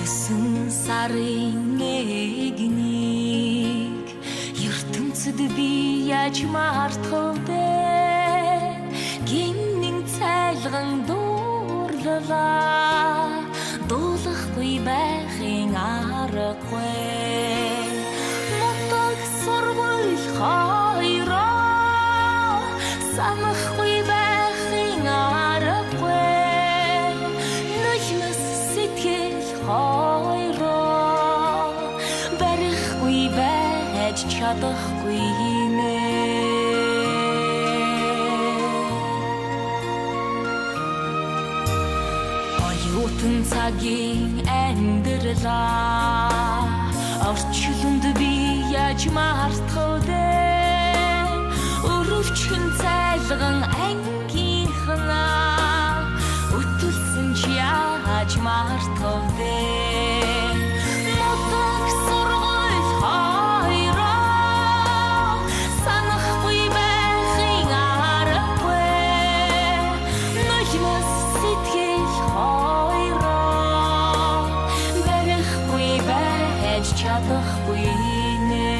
Сарын эгнийг ертөнцөд би яаж мартах вэ? Гинэн цайлган дуурлалаа дуулахгүй байхын аргагүй. Нутаг сурвал хоёроо санахгүй байхын аргагүй. Нөхмөс сэтгэл хоёроо барихгүй байж чадахгүй нэ. Оюутан цагийн амьдралаа орчлонд би яаж мартах вэ? Өрөвчөн цайлган ангийнхнаа өтөлсөн чи яаж мартах вэ? Нутаг сургууль хоёроо санахгүй байхын аргагүй. Нөхмөс сэтгэл хоёроо барихгүй байж чадахгүй нэ.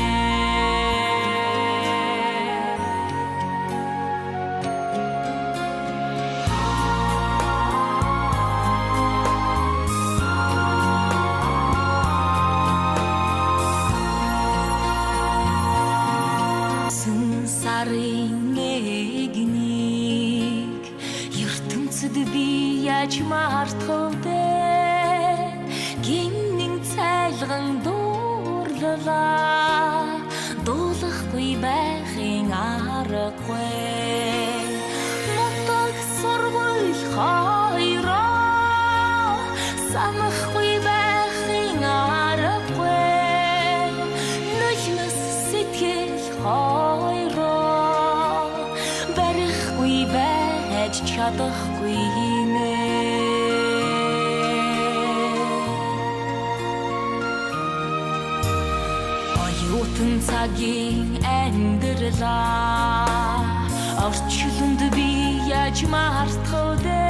Сарын эгнийг ертөнцөд би яаж мартах вэ? Гинэн цайлган дуурлалаа дуулахгүй байхын аргагүй. Нутаг сурвал хоёроо санахгүй байхын аргагүй. Нөхмөс сэтгэл хоёроо барихгүй байж чадахгүй нэ. Оюутан цагийн амьдралаа орчлонд би яаж мартах вэ?